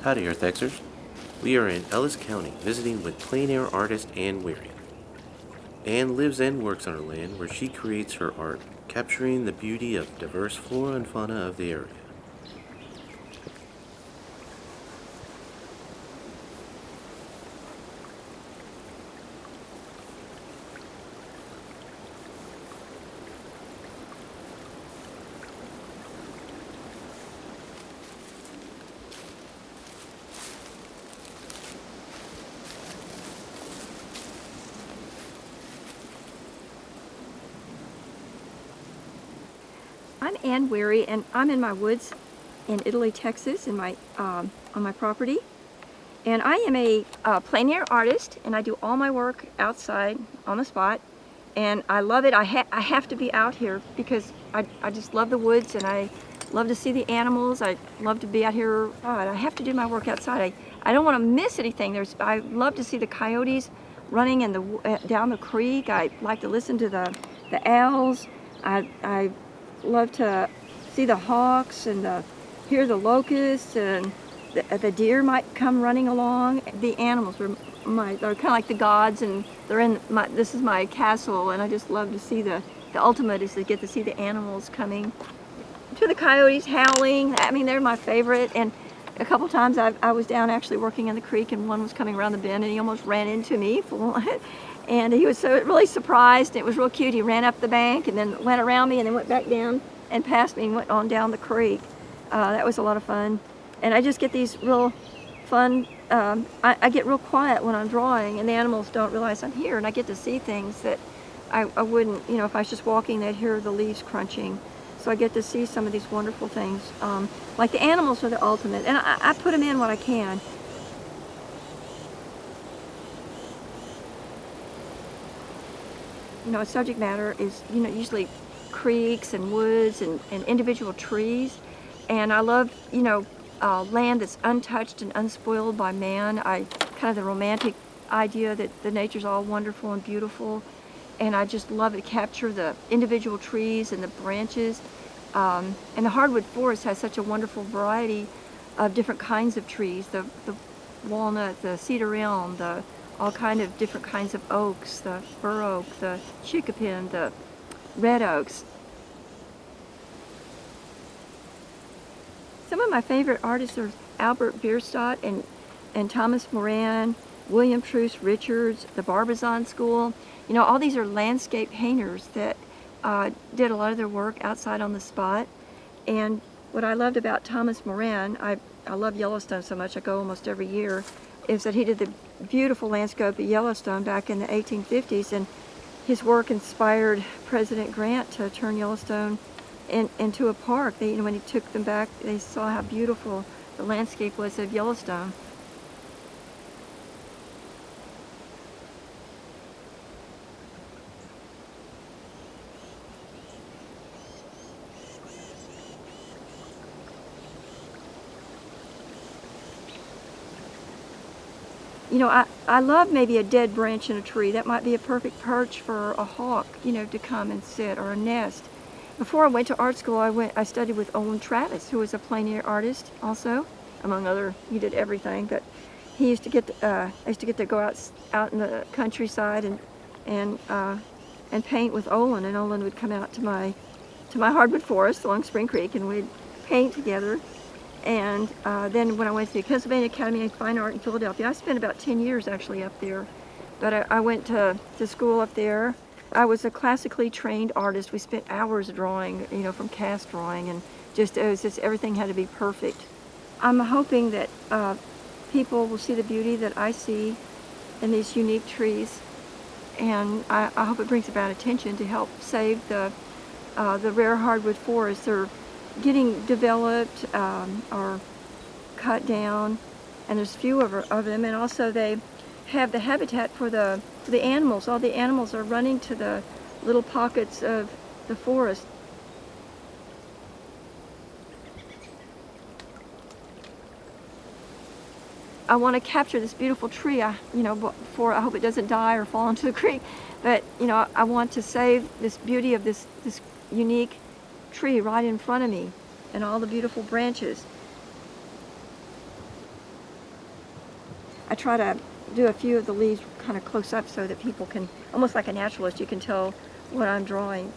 Howdy, EarthXers. We are in Ellis County visiting with plein air artist Ann Weary. Ann lives and works on her land where she creates her art, capturing the beauty of diverse flora and fauna of the area. I'm Ann Weary, and I'm in my woods in Italy, Texas, in my on my property. And I am a plein air artist, and I do all my work outside on the spot. And I love it. I have to be out here because I just love the woods, and I love to see the animals. I love to be out here. I have to do my work outside. I don't want to miss anything. I love to see the coyotes running in down the creek. I like to listen to the owls. I love to see the hawks and hear the locusts, and the deer might come running along. The animals are they're kind of like the gods, and they're in this is my castle, and I just love to see the ultimate is to get to see the animals coming, to the coyotes howling. I mean, they're my favorite. And a couple times I was down actually working in the creek, and one was coming around the bend, and he almost ran into me. And he was so really surprised. It was real cute. He ran up the bank and then went around me and then went back down and past me and went on down the creek. That was a lot of fun. And I just get these real fun, I get real quiet when I'm drawing, and the animals don't realize I'm here, and I get to see things that I wouldn't, if I was just walking, they'd hear the leaves crunching. So I get to see some of these wonderful things. Like the animals are the ultimate, and I put them in what I can. Subject matter is, usually creeks and woods and individual trees. And I love, land that's untouched and unspoiled by man. Kind of the romantic idea that the nature's all wonderful and beautiful. And I just love to capture the individual trees and the branches. And the hardwood forest has such a wonderful variety of different kinds of trees. The walnut, the cedar elm, all kind of different kinds of oaks, the bur oak, the chickapin, the red oaks. Some of my favorite artists are Albert Bierstadt and Thomas Moran, William Truce Richards, the Barbizon School. All these are landscape painters that did a lot of their work outside on the spot. And what I loved about Thomas Moran, I love Yellowstone so much, I go almost every year, is that he did the beautiful landscape at Yellowstone back in the 1850s, and his work inspired President Grant to turn Yellowstone into a park. When he took them back, they saw how beautiful the landscape was of Yellowstone. I love maybe a dead branch in a tree. That might be a perfect perch for a hawk, to come and sit, or a nest. Before I went to art school, I studied with Olin Travis, who was a plein air artist also, among other. He did everything, but he used to get I used to get to go out in the countryside and paint with Olin, and Olin would come out to my hardwood forest along Spring Creek, and we'd paint together. And then when I went to the Pennsylvania Academy of Fine Art in Philadelphia, I spent about 10 years actually up there. But I went to school up there. I was a classically trained artist. We spent hours drawing, from cast drawing, and it was just everything had to be perfect. I'm hoping that people will see the beauty that I see in these unique trees, and I hope it brings about attention to help save the rare hardwood forests. They're getting developed or cut down, and there's few of them, and also they have the habitat for the animals. All the animals are running to the little pockets of the forest. I want to capture this beautiful tree, before I hope it doesn't die or fall into the creek. But I want to save this beauty of this unique tree right in front of me, and all the beautiful branches. I try to do a few of the leaves kind of close up so that people can, almost like a naturalist, you can tell what I'm drawing